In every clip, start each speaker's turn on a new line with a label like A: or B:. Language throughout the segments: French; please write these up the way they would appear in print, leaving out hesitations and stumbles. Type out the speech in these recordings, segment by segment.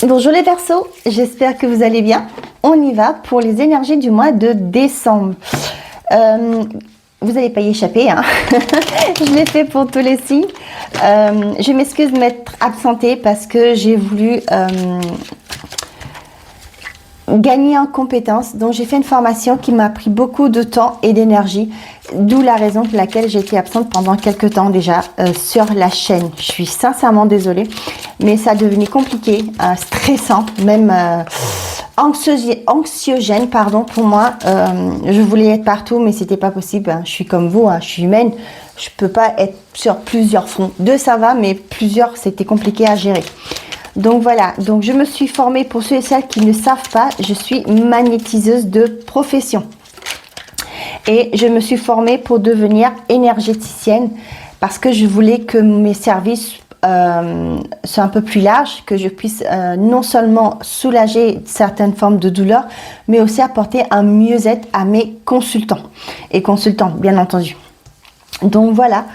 A: Bonjour les Verseaux, j'espère que vous allez bien. On y va pour les énergies du mois de décembre. Vous n'allez pas y échapper, hein. Je l'ai fait pour tous les signes. Je m'excuse de m'être absentée parce que j'ai voulu gagner en compétences. Donc j'ai fait une formation qui m'a pris beaucoup de temps et d'énergie, d'où la raison pour laquelle j'ai été absente pendant quelques temps déjà sur la chaîne. Je suis sincèrement désolée, mais ça a devenu compliqué, stressant, même anxiogène pardon, pour moi. Je voulais être partout, mais c'était pas possible, hein. Je suis comme vous, hein, je suis humaine, je peux pas être sur plusieurs fronts. Deux ça va, mais plusieurs c'était compliqué à gérer. Donc voilà, donc je me suis formée, pour ceux et celles qui ne savent pas, je suis magnétiseuse de profession. Et je me suis formée pour devenir énergéticienne parce que je voulais que mes services soient un peu plus larges, que je puisse non seulement soulager certaines formes de douleur, mais aussi apporter un mieux-être à mes consultants et consultantes, bien entendu. Donc voilà.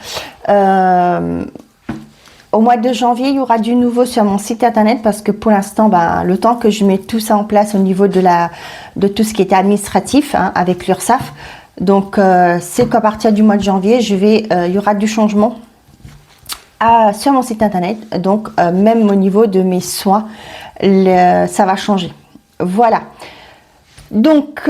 A: Au mois de janvier, il y aura du nouveau sur mon site internet parce que pour l'instant, le temps que je mets tout ça en place au niveau de tout ce qui était administratif, hein, avec l'URSSAF. Donc, c'est qu'à partir du mois de janvier, il y aura du changement sur mon site internet. Donc, même au niveau de mes soins, ça va changer. Voilà. Donc,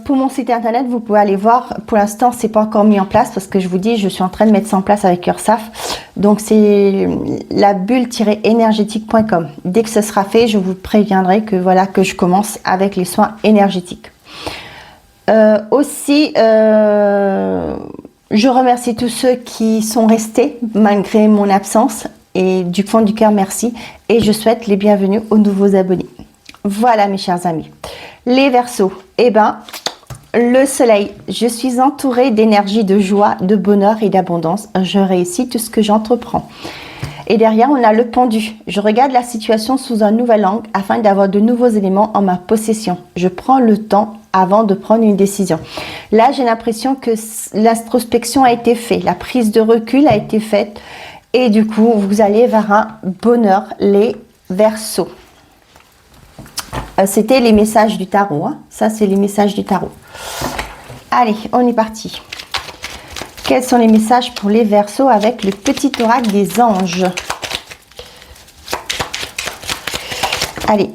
A: pour mon site internet, vous pouvez aller voir. Pour l'instant, c'est pas encore mis en place parce que je vous dis, je suis en train de mettre ça en place avec URSSAF. Donc, c'est la bulle-énergétique.com. Dès que ce sera fait, je vous préviendrai que voilà que je commence avec les soins énergétiques. Aussi, je remercie tous ceux qui sont restés malgré mon absence et du fond du cœur, merci. Et je souhaite les bienvenus aux nouveaux abonnés. Voilà mes chers amis. Les Verseaux, le soleil, je suis entourée d'énergie, de joie, de bonheur et d'abondance. Je réussis tout ce que j'entreprends. Et derrière, on a le pendu. Je regarde la situation sous un nouvel angle afin d'avoir de nouveaux éléments en ma possession. Je prends le temps avant de prendre une décision. Là, j'ai l'impression que l'introspection a été faite, la prise de recul a été faite et du coup, vous allez vers un bonheur, les Verseaux. C'était les messages du tarot, hein. Ça, c'est les messages du tarot. Allez, on est parti. Quels sont les messages pour les Verseaux avec le petit oracle des anges? Allez,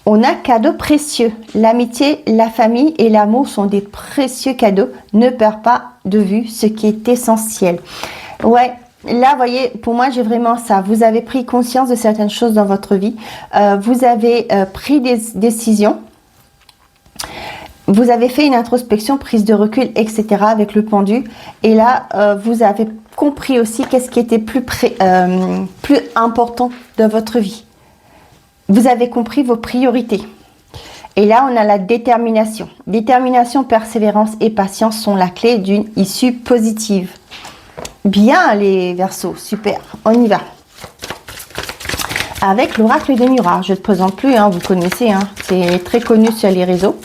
A: on a cadeaux précieux. L'amitié, la famille et l'amour sont des précieux cadeaux. Ne perds pas de vue ce qui est essentiel. Ouais. Là, vous voyez, pour moi, j'ai vraiment ça. Vous avez pris conscience de certaines choses dans votre vie. Vous avez pris des décisions. Vous avez fait une introspection, prise de recul, etc. avec le pendu. Et là, vous avez compris aussi qu'est-ce qui était plus important dans votre vie. Vous avez compris vos priorités. Et là, on a la détermination. Détermination, persévérance et patience sont la clé d'une issue positive. Bien les Verseaux, super, on y va. Avec l'oracle des miroirs, je ne te présente plus, hein, vous connaissez, hein, c'est très connu sur les réseaux.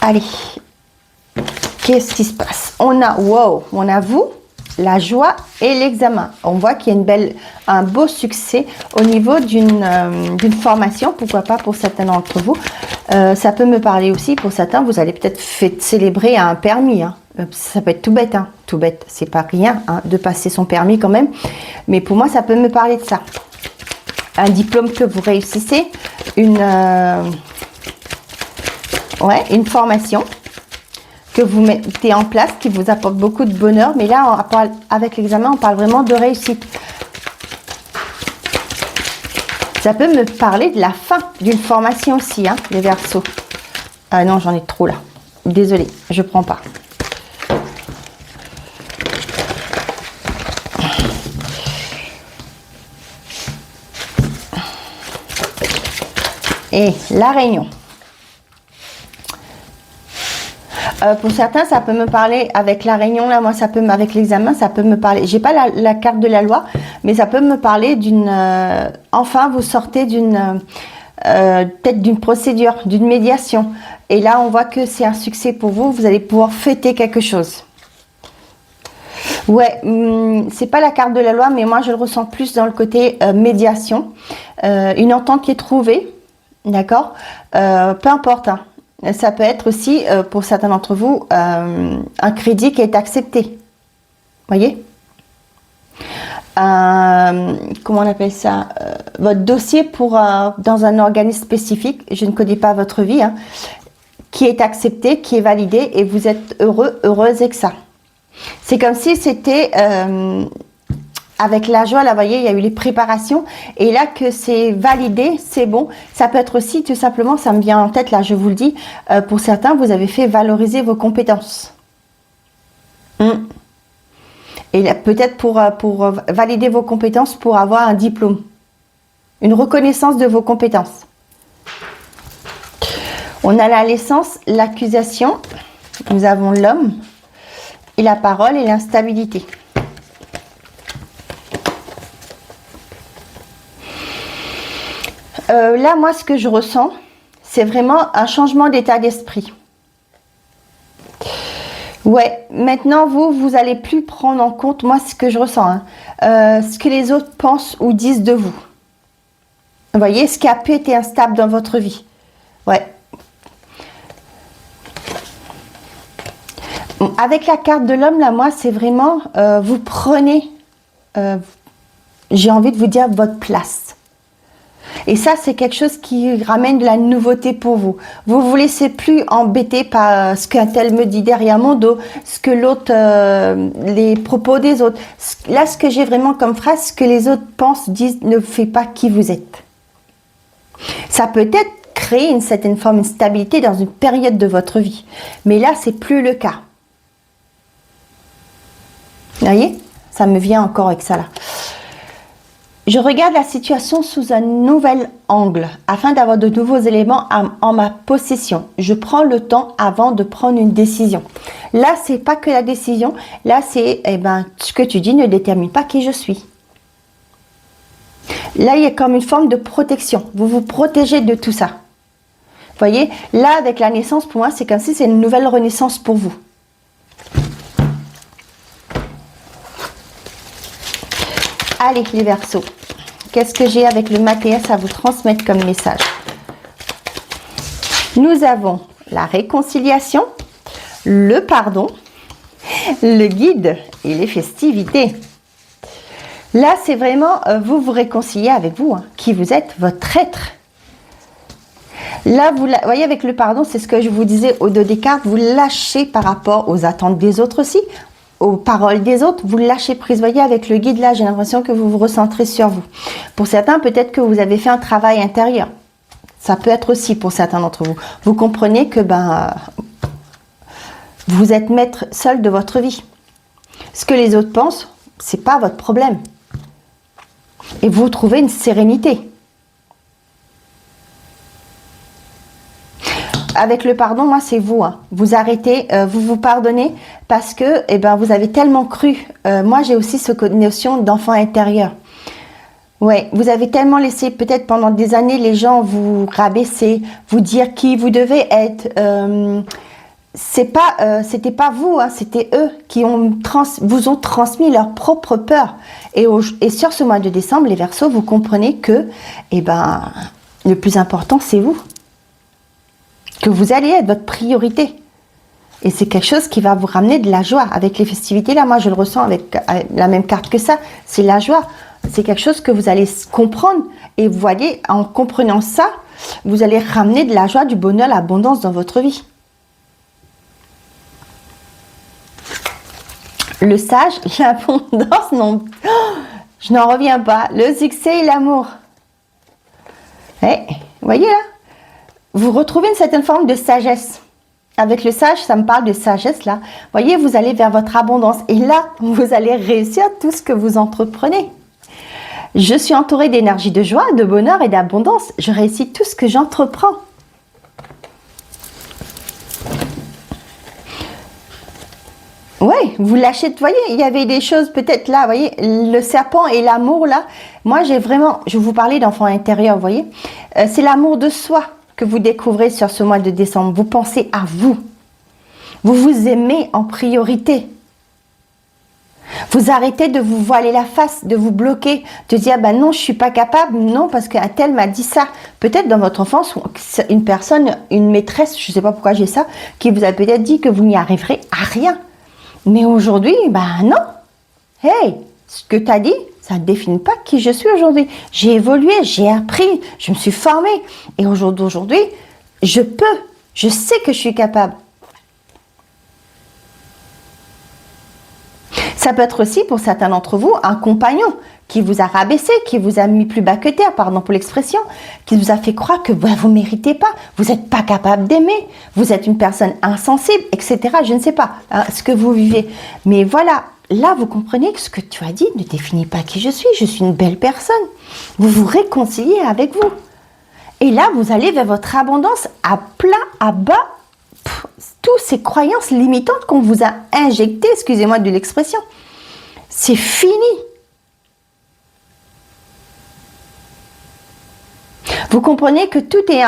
A: Allez, qu'est-ce qui se passe? On a vous, la joie et l'examen. On voit qu'il y a un beau succès au niveau d'une formation, pourquoi pas pour certains d'entre vous. Ça peut me parler aussi, pour certains, vous allez peut-être célébrer un permis, hein. Ça peut être tout bête, hein. Tout bête, c'est pas rien, hein, de passer son permis quand même. Mais pour moi, ça peut me parler de ça. Un diplôme que vous réussissez, une formation que vous mettez en place, qui vous apporte beaucoup de bonheur. Mais là, avec l'examen, on parle vraiment de réussite. Ça peut me parler de la fin d'une formation aussi, hein, les Verseaux. Ah non, j'en ai trop là. Désolée, je prends pas. Et la réunion. Pour certains, ça peut me parler avec la réunion, là, moi, avec l'examen, ça peut me parler. J'ai pas la carte de la loi, mais ça peut me parler d'une. Enfin, vous sortez peut-être d'une procédure, d'une médiation. Et là, on voit que c'est un succès pour vous. Vous allez pouvoir fêter quelque chose. Ouais, c'est pas la carte de la loi, mais moi je le ressens plus dans le côté médiation. Une entente qui est trouvée, d'accord. Peu importe, hein. Ça peut être aussi, pour certains d'entre vous, un crédit qui est accepté. Voyez, comment on appelle ça, votre dossier pour dans un organisme spécifique, je ne connais pas votre vie, hein, qui est accepté, qui est validé, et vous êtes heureux, heureuse avec ça. C'est comme si c'était avec la joie, là, vous voyez, il y a eu les préparations, et là que c'est validé, c'est bon. Ça peut être aussi, tout simplement, ça me vient en tête, là, je vous le dis, pour certains, vous avez fait valoriser vos compétences. Et peut-être pour valider vos compétences, pour avoir un diplôme. Une reconnaissance de vos compétences. On a la naissance, l'accusation. Nous avons l'homme et la parole et l'instabilité. Là, moi, ce que je ressens, c'est vraiment un changement d'état d'esprit. Ouais, maintenant, vous allez plus prendre en compte, moi, ce que je ressens, hein, ce que les autres pensent ou disent de vous. Vous voyez, ce qui a pu être instable dans votre vie. Ouais. Avec la carte de l'homme, là, moi, c'est vraiment, vous prenez, j'ai envie de vous dire, votre place. Et ça, c'est quelque chose qui ramène de la nouveauté pour vous. Vous ne vous laissez plus embêter par ce qu'un tel me dit derrière mon dos, ce que l'autre, les propos des autres. Là, ce que j'ai vraiment comme phrase, ce que les autres pensent, disent, ne fait pas qui vous êtes. Ça peut être créer une certaine forme de stabilité dans une période de votre vie. Mais là, c'est plus le cas. Vous voyez? Ça me vient encore avec ça là. Je regarde la situation sous un nouvel angle afin d'avoir de nouveaux éléments en ma possession. Je prends le temps avant de prendre une décision. Là, c'est pas que la décision. Là, c'est ce que tu dis ne détermine pas qui je suis. Là, il y a comme une forme de protection. Vous vous protégez de tout ça. Vous voyez, là, avec la naissance, pour moi, c'est comme si c'est une nouvelle renaissance pour vous. Allez, les Verseaux, qu'est-ce que j'ai avec le Mathias à vous transmettre comme message? Nous avons la réconciliation, le pardon, le guide et les festivités. Là, c'est vraiment, vous vous réconciliez avec vous, hein, qui vous êtes, votre être. Là, vous voyez, avec le pardon, c'est ce que je vous disais au dos des cartes, vous lâchez par rapport aux attentes des autres aussi, aux paroles des autres, vous lâchez prise. Voyez, avec le guide là, j'ai l'impression que vous vous recentrez sur vous. Pour certains, peut-être que vous avez fait un travail intérieur. Ça peut être aussi pour certains d'entre vous. Vous comprenez que vous êtes maître seul de votre vie. Ce que les autres pensent, c'est pas votre problème. Et vous trouvez une sérénité. Avec le pardon, moi, c'est vous. Hein. Vous arrêtez, vous vous pardonnez parce que vous avez tellement cru. Moi, j'ai aussi cette notion d'enfant intérieur. Ouais, vous avez tellement laissé, peut-être pendant des années, les gens vous rabaisser, vous dire qui vous devez être. C'était pas vous, hein, c'était eux qui vous ont transmis leur propre peur. Et sur ce mois de décembre, les Verseaux, vous comprenez que, le plus important, c'est vous. Que vous allez être votre priorité. Et c'est quelque chose qui va vous ramener de la joie. Avec les festivités, là, moi, je le ressens avec la même carte que ça. C'est la joie. C'est quelque chose que vous allez comprendre. Et vous voyez, en comprenant ça, vous allez ramener de la joie, du bonheur, l'abondance dans votre vie. Le sage, l'abondance, non. Je n'en reviens pas. Le succès et l'amour. Vous voyez là? Vous retrouvez une certaine forme de sagesse. Avec le sage, ça me parle de sagesse là. Vous voyez, vous allez vers votre abondance. Et là, vous allez réussir tout ce que vous entreprenez. Je suis entourée d'énergie de joie, de bonheur et d'abondance. Je réussis tout ce que j'entreprends. Oui, vous lâchez, vous voyez, il y avait des choses peut-être là, vous voyez, le serpent et l'amour là. Moi, je vous parlais d'enfant intérieur, vous voyez. C'est l'amour de soi que vous découvrez sur ce mois de décembre. Vous pensez à vous. Vous vous aimez en priorité. Vous arrêtez de vous voiler la face, de vous bloquer, de dire bah non, je suis pas capable, non parce qu'un tel m'a dit ça. Peut-être dans votre enfance, une personne, une maîtresse, je sais pas pourquoi j'ai ça, qui vous a peut-être dit que vous n'y arriverez à rien. Mais aujourd'hui, bah non. Hey, ce que tu as dit, ça ne définit pas qui je suis aujourd'hui. J'ai évolué, j'ai appris, je me suis formée. Et aujourd'hui, je sais que je suis capable. Ça peut être aussi, pour certains d'entre vous, un compagnon qui vous a rabaissé, qui vous a mis plus bas que terre, pardon pour l'expression, qui vous a fait croire que vous ne méritez pas, vous n'êtes pas capable d'aimer, vous êtes une personne insensible, etc. Je ne sais pas ce que vous vivez. Mais voilà, là, vous comprenez que ce que tu as dit ne définit pas qui je suis une belle personne. Vous vous réconciliez avec vous. Et là, vous allez vers votre abondance à plat, à bas, toutes ces croyances limitantes qu'on vous a injectées, excusez-moi de l'expression. C'est fini. Vous comprenez que tout est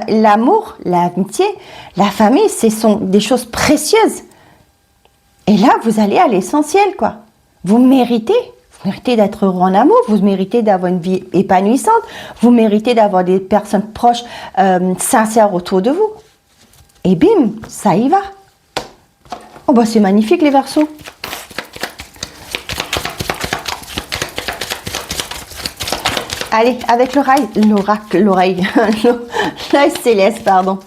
A: l'amour, l'amitié, la famille, ce sont des choses précieuses. Et là, vous allez à l'essentiel, quoi. Vous méritez d'être heureux en amour, vous méritez d'avoir une vie épanouissante, vous méritez d'avoir des personnes proches, sincères autour de vous. Et bim, ça y va. Oh bah c'est magnifique les Verseaux. Allez, avec l'oreille, l'œil céleste, pardon.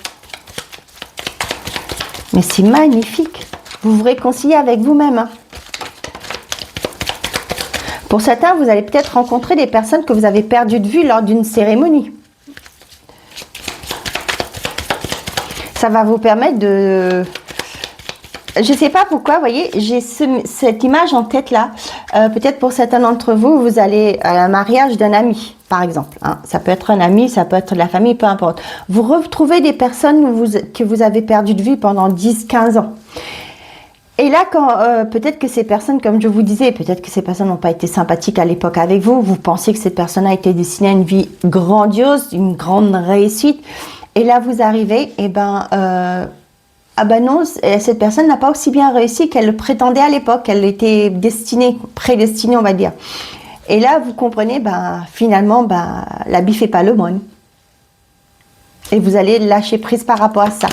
A: Mais c'est magnifique. Vous vous réconciliez avec vous-même. Hein. Pour certains, vous allez peut-être rencontrer des personnes que vous avez perdues de vue lors d'une cérémonie. Ça va vous permettre de... Je ne sais pas pourquoi, vous voyez, j'ai cette image en tête là. Peut-être pour certains d'entre vous, vous allez à un mariage d'un ami, par exemple. Hein. Ça peut être un ami, ça peut être de la famille, peu importe. Vous retrouvez des personnes que vous avez perdues de vue pendant 10-15 ans. Et là, peut-être que ces personnes, comme je vous disais, peut-être que ces personnes n'ont pas été sympathiques à l'époque avec vous. Vous pensez que cette personne a été destinée à une vie grandiose, une grande réussite. Et là, vous arrivez, et non, cette personne n'a pas aussi bien réussi qu'elle le prétendait à l'époque. Elle était prédestinée, on va dire. Et là, vous comprenez, finalement, l'habit fait pas le moine. Et vous allez lâcher prise par rapport à ça.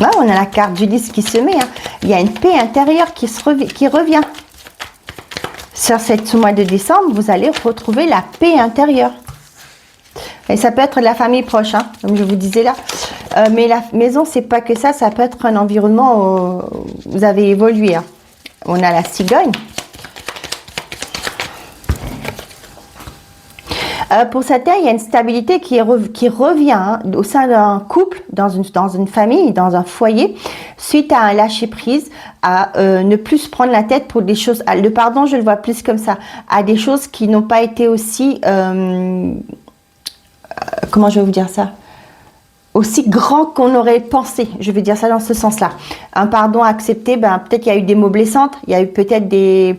A: Là, on a la carte du 10 qui se met. Hein. Il y a une paix intérieure qui revient. Sur ce mois de décembre, vous allez retrouver la paix intérieure. Et ça peut être la famille proche, hein, comme je vous disais là. Mais la maison, c'est pas que ça. Ça peut être un environnement où vous avez évolué. Hein. On a la cigogne. Pour certains, il y a une stabilité qui revient hein, au sein d'un couple, dans une famille, dans un foyer, suite à un lâcher-prise, à ne plus se prendre la tête pour des choses... Le pardon, je le vois plus comme ça, à des choses qui n'ont pas été aussi... comment je vais vous dire ça? Aussi grand qu'on aurait pensé, je vais dire ça dans ce sens-là. Un pardon accepté, peut-être qu'il y a eu des mots blessants, il y a eu peut-être des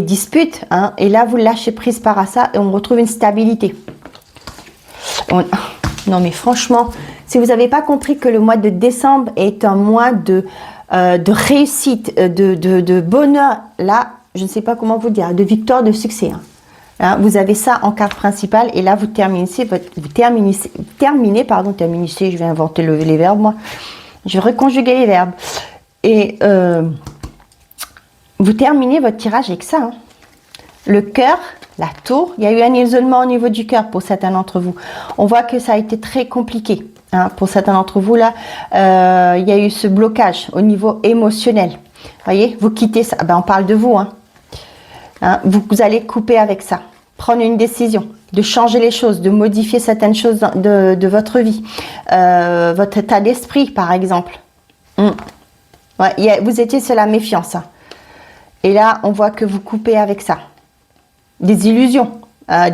A: disputes, hein, et là vous lâchez prise par à ça et on retrouve une stabilité. Non mais franchement, si vous n'avez pas compris que le mois de décembre est un mois de réussite, de bonheur, là, je ne sais pas comment vous dire, de victoire, de succès. Hein. Hein, vous avez ça en carte principale et là vous terminez, je vais inventer les verbes moi, je vais reconjuguer les verbes. Et vous terminez votre tirage avec ça. Hein. Le cœur, la tour, il y a eu un isolement au niveau du cœur pour certains d'entre vous. On voit que ça a été très compliqué. Hein, pour certains d'entre vous, là, il y a eu ce blocage au niveau émotionnel. Voyez, vous quittez ça. On parle de vous. Hein. Hein, vous allez couper avec ça. Prendre une décision, de changer les choses, de modifier certaines choses de votre vie. Votre état d'esprit, par exemple. Ouais, vous étiez sur la méfiance. Hein. Et là, on voit que vous coupez avec ça. Des illusions,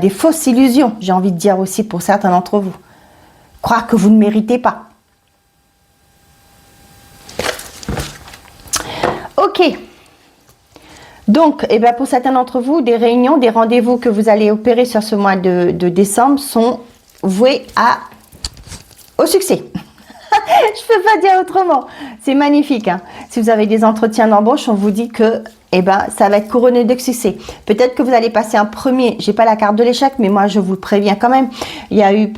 A: des fausses illusions, j'ai envie de dire aussi pour certains d'entre vous. Croire que vous ne méritez pas. Ok. Donc, pour certains d'entre vous, des réunions, des rendez-vous que vous allez opérer sur ce mois de décembre sont voués au succès. Je peux pas dire autrement. C'est magnifique. Hein. Si vous avez des entretiens d'embauche, on vous dit que ça va être couronné de succès. Peut-être que vous allez passer un premier. J'ai pas la carte de l'échec, mais moi je vous le préviens quand même.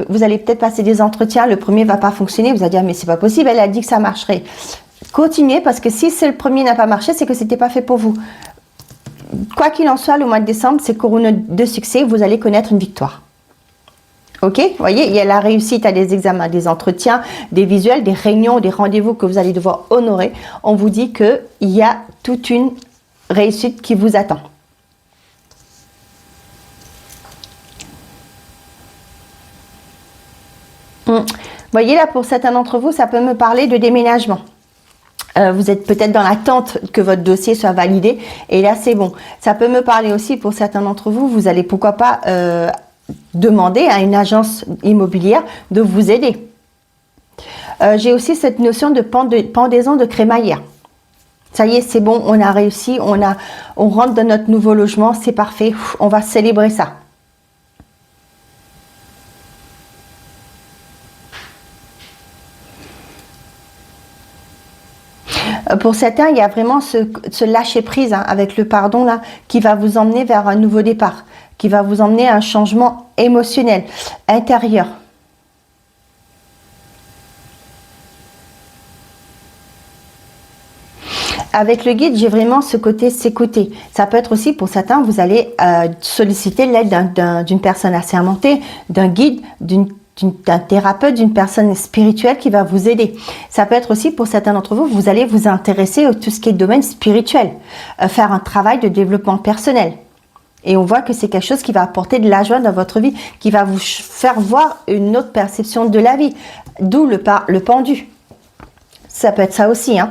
A: Vous allez peut-être passer des entretiens. Le premier va pas fonctionner. Vous allez dire mais c'est pas possible. Elle a dit que ça marcherait. Continuez parce que si le premier n'a pas marché, c'est que c'était pas fait pour vous. Quoi qu'il en soit, le mois de décembre, c'est couronné de succès. Vous allez connaître une victoire. Ok, vous voyez, il y a la réussite à des examens, des entretiens, des visuels, des réunions, des rendez-vous que vous allez devoir honorer. On vous dit qu'il y a toute une réussite qui vous attend. Vous voyez là, pour certains d'entre vous, ça peut me parler de déménagement. Vous êtes peut-être dans l'attente que votre dossier soit validé et là c'est bon. Ça peut me parler aussi pour certains d'entre vous, vous allez pourquoi pas demander à une agence immobilière de vous aider. J'ai aussi cette notion de pendaison de crémaillère. Ça y est, c'est bon, on a réussi, on rentre dans notre nouveau logement, c'est parfait, on va célébrer ça. Pour certains, il y a vraiment ce lâcher prise hein, avec le pardon là, qui va vous emmener vers un nouveau départ, qui va vous emmener à un changement émotionnel, intérieur. Avec le guide, j'ai vraiment ce côté s'écouter. Ça peut être aussi pour certains, vous allez solliciter l'aide d'une personne assermentée, d'un guide, d'un thérapeute, d'une personne spirituelle qui va vous aider. Ça peut être aussi pour certains d'entre vous, vous allez vous intéresser à tout ce qui est domaine spirituel, faire un travail de développement personnel. Et on voit que c'est quelque chose qui va apporter de la joie dans votre vie, qui va vous faire voir une autre perception de la vie, d'où le pendu. Ça peut être ça aussi, hein.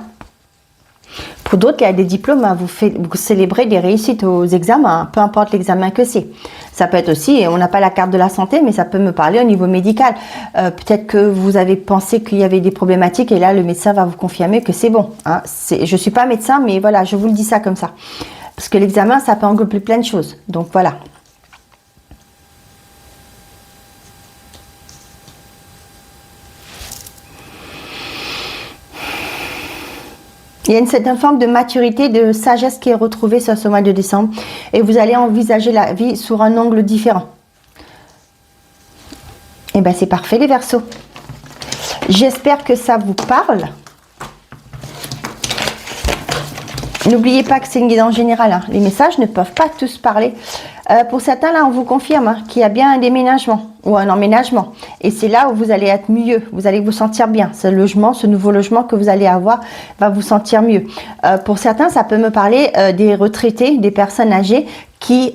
A: Pour d'autres, il y a des diplômes, hein, vous célébrez des réussites aux examens, hein, peu importe l'examen que c'est. Ça peut être aussi, on n'a pas la carte de la santé, mais ça peut me parler au niveau médical. Peut-être que vous avez pensé qu'il y avait des problématiques et là, le médecin va vous confirmer que c'est bon. Hein. Je ne suis pas médecin, mais voilà, je vous le dis ça comme ça. Parce que l'examen, ça peut englober plein de choses. Donc voilà. Il y a une certaine forme de maturité, de sagesse qui est retrouvée sur ce mois de décembre. Et vous allez envisager la vie sur un angle différent. Et bien c'est parfait les Verseaux. J'espère que ça vous parle. N'oubliez pas que c'est une guidance générale. Hein. Les messages ne peuvent pas tous parler. Pour certains, là, on vous confirme hein, qu'il y a bien un déménagement ou un emménagement. Et c'est là où vous allez être mieux. Vous allez vous sentir bien. Ce logement, ce nouveau logement que vous allez avoir va vous sentir mieux. Pour certains, ça peut me parler des retraités, des personnes âgées qui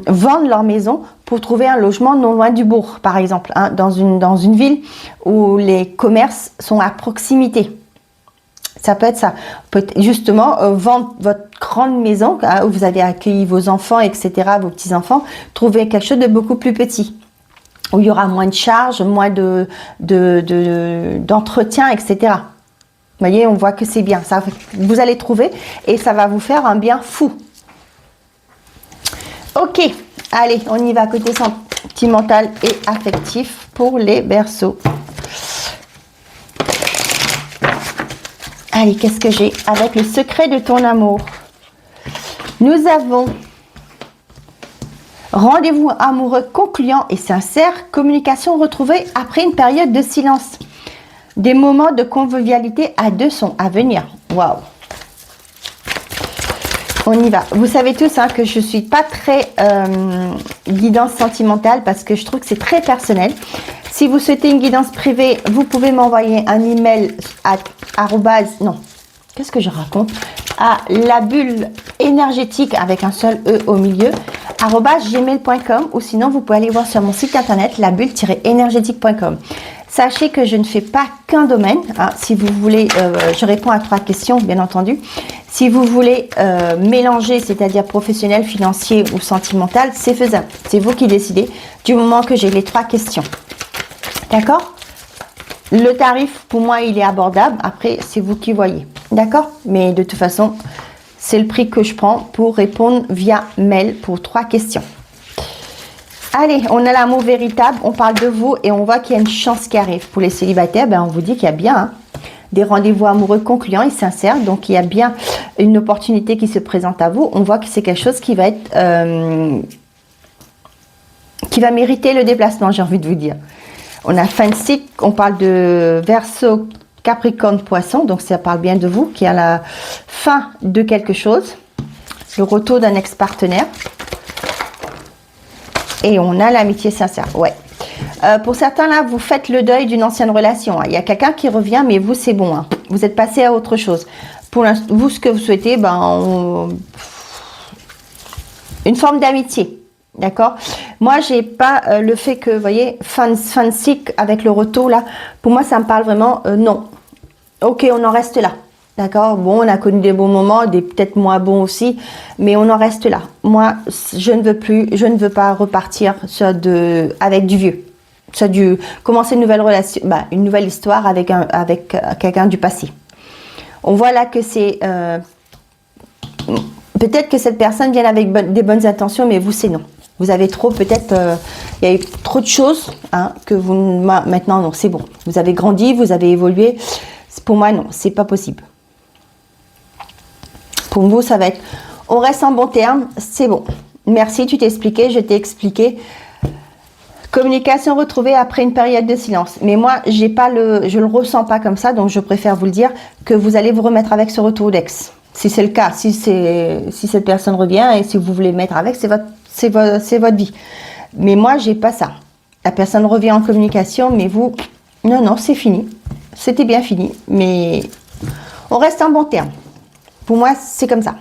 A: vendent leur maison pour trouver un logement non loin du bourg, par exemple, hein, dans une ville où les commerces sont à proximité. Ça peut être ça. Justement, vendre votre grande maison où vous avez accueilli vos enfants, etc., vos petits-enfants, trouver quelque chose de beaucoup plus petit, où il y aura moins de charges, moins d'entretien, etc. Vous voyez, on voit que c'est bien. Ça, vous allez trouver et ça va vous faire un bien fou. Ok, allez, on y va côté sentimental et affectif pour les Verseaux. Allez, qu'est-ce que j'ai avec le secret de ton amour? Nous avons rendez-vous amoureux concluant et sincère, communication retrouvée après une période de silence. Des moments de convivialité à deux sont à venir. Waouh! On y va. Vous savez tous hein, que je ne suis pas très guidance sentimentale parce que je trouve que c'est très personnel. Si vous souhaitez une guidance privée, vous pouvez m'envoyer un email à qu'est-ce que je raconte? À la bulle énergétique avec un seul E au milieu, @gmail.com ou sinon vous pouvez aller voir sur mon site internet labulle-énergétique.com. Sachez que je ne fais pas qu'un domaine. Hein. Si vous voulez, je réponds à 3 questions, bien entendu. Si vous voulez mélanger, c'est-à-dire professionnel, financier ou sentimental, c'est faisable. C'est vous qui décidez du moment que j'ai les 3 questions. D'accord? Le tarif, pour moi, il est abordable. Après, c'est vous qui voyez. D'accord? Mais de toute façon, c'est le prix que je prends pour répondre via mail pour 3 questions. Allez, on a l'amour véritable, on parle de vous et on voit qu'il y a une chance qui arrive. Pour les célibataires, ben, on vous dit qu'il y a bien. Hein. des rendez-vous amoureux concluants et sincères. Donc, il y a bien une opportunité qui se présente à vous. On voit que c'est quelque chose qui va être... qui va mériter le déplacement, j'ai envie de vous dire. On a fin de cycle, on parle de Verseau, Capricorne, Poisson, donc ça parle bien de vous, qui est à la fin de quelque chose, le retour d'un ex-partenaire. Et on a l'amitié sincère, ouais. Pour certains, là, vous faites le deuil d'une ancienne relation. Hein. Il y a quelqu'un qui revient, mais vous, c'est bon. Hein. Vous êtes passé à autre chose. Pour vous, ce que vous souhaitez, une forme d'amitié. D'accord? Moi, j'ai pas le fait que, vous voyez, fin de cycle avec le retour, là, pour moi, ça me parle vraiment non. Ok, on en reste là. D'accord? Bon, on a connu des bons moments, des peut-être moins bons aussi, mais on en reste là. Moi, je ne veux pas repartir avec du vieux. Commencer une nouvelle relation, une nouvelle histoire avec quelqu'un du passé. On voit là que c'est... peut-être que cette personne vient avec des bonnes intentions, mais vous, c'est non. Vous avez trop, peut-être, il y a eu trop de choses que vous... Maintenant, non, c'est bon. Vous avez grandi, vous avez évolué. Pour moi, non, c'est pas possible. Pour vous, ça va être... On reste en bon terme, c'est bon. Merci, tu t'es expliqué, je t'ai expliqué. Communication retrouvée après une période de silence. Mais moi, je le ressens pas comme ça, donc je préfère vous le dire, que vous allez vous remettre avec ce retour d'ex. Si c'est le cas, si cette personne revient et si vous voulez mettre avec, c'est votre vie. Mais moi, j'ai pas ça. La personne revient en communication, mais vous, non, c'est fini. C'était bien fini, mais on reste en bon terme. Pour moi, c'est comme ça.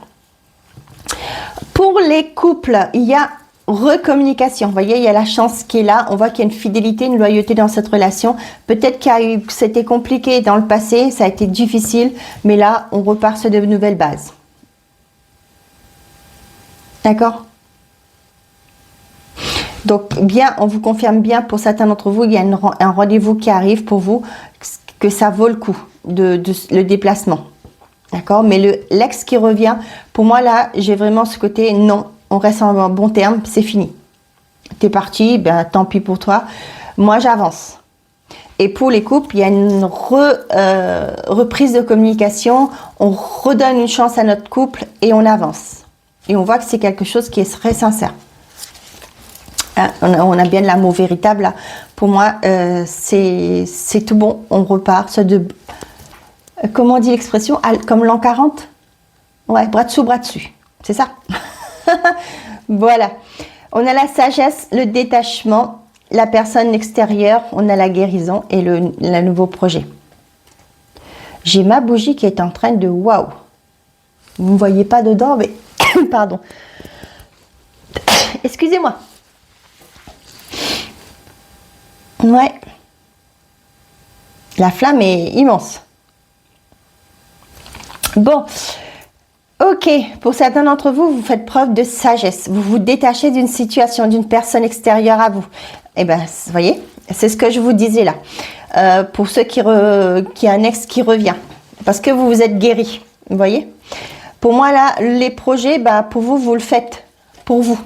A: Pour les couples, il y a recommunication. Vous voyez, il y a la chance qui est là. On voit qu'il y a une fidélité, une loyauté dans cette relation. Peut-être que c'était compliqué dans le passé, ça a été difficile, mais là, on repart sur de nouvelles bases. D'accord? Donc, bien, on vous confirme bien pour certains d'entre vous, il y a un rendez-vous qui arrive pour vous, que ça vaut le coup, le déplacement. D'accord? Mais l'ex qui revient, pour moi, là, j'ai vraiment ce côté, non, on reste en bon terme, c'est fini. T'es parti, tant pis pour toi. Moi, j'avance. Et pour les couples, il y a une reprise de communication, on redonne une chance à notre couple et on avance. Et on voit que c'est quelque chose qui est très sincère. On a bien de l'amour véritable, là. Pour moi, c'est tout bon, on repart. Comment on dit l'expression? Comme l'an 40? Ouais, bras dessous, bras dessus. C'est ça. Voilà. On a la sagesse, le détachement, la personne extérieure, on a la guérison et le nouveau projet. J'ai ma bougie qui est en train de... Waouh! Vous ne me voyez pas dedans, mais... Pardon. Excusez-moi. Ouais. La flamme est immense. Bon. Ok. Pour certains d'entre vous, vous faites preuve de sagesse. Vous vous détachez d'une situation, d'une personne extérieure à vous. Eh bien, vous voyez, c'est ce que je vous disais là. Pour ceux qui a un ex qui revient. Parce que vous vous êtes guéri. Vous voyez? Pour moi, là, les projets, pour vous, vous le faites. Pour vous.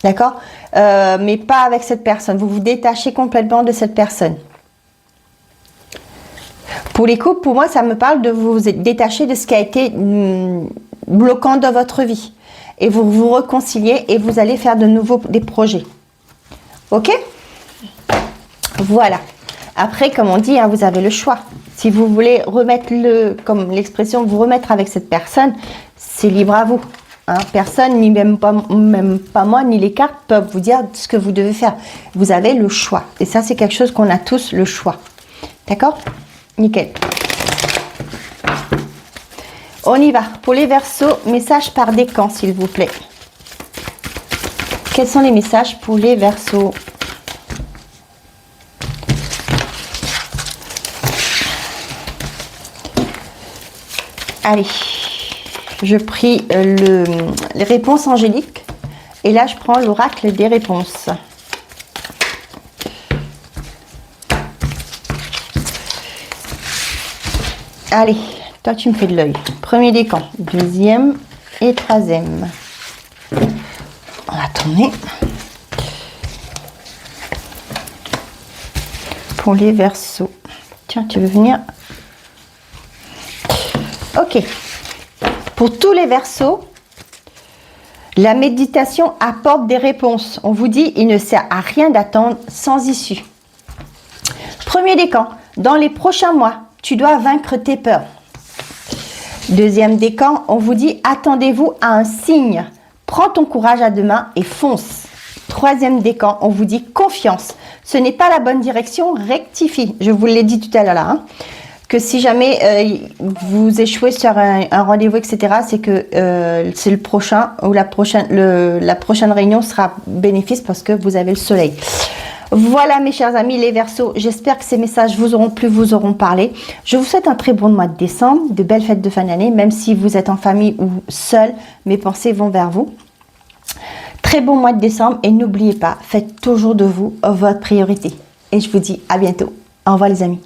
A: D'accord? Mais pas avec cette personne. Vous vous détachez complètement de cette personne. Pour les couples, pour moi, ça me parle de vous détacher de ce qui a été bloquant dans votre vie. Et vous vous réconciliez et vous allez faire de nouveau des projets. Ok? Voilà. Après, comme on dit, vous avez le choix. Si vous voulez remettre comme l'expression, vous remettre avec cette personne, c'est libre à vous. Personne, ni même pas moi, ni les cartes peuvent vous dire ce que vous devez faire. Vous avez le choix. Et ça, c'est quelque chose qu'on a tous le choix. D'accord? Nickel. On y va. Pour les Verseaux, message par décan, s'il vous plaît. Quels sont les messages pour les Verseaux? Allez, je prie les réponses angéliques. Et là, je prends l'oracle des réponses. Allez, toi, tu me fais de l'œil. Premier décan, deuxième et troisième. On va tourner. Pour les Verseaux. Tiens, tu veux venir? Ok. Pour tous les Verseaux, la méditation apporte des réponses. On vous dit, il ne sert à rien d'attendre sans issue. Premier décan, dans les prochains mois, tu dois vaincre tes peurs. Deuxième décan, on vous dit, attendez-vous à un signe. Prends ton courage à deux mains et fonce. Troisième décan, on vous dit confiance. Ce n'est pas la bonne direction, rectifie. Je vous l'ai dit tout à l'heure là. Que si jamais vous échouez sur un rendez-vous, etc., c'est que c'est le prochain ou la prochaine réunion sera bénéfice parce que vous avez le soleil. Voilà mes chers amis les Verseaux, j'espère que ces messages vous auront plu, vous auront parlé. Je vous souhaite un très bon mois de décembre, de belles fêtes de fin d'année, même si vous êtes en famille ou seul, mes pensées vont vers vous. Très bon mois de décembre et n'oubliez pas, faites toujours de vous votre priorité. Et je vous dis à bientôt. Au revoir les amis.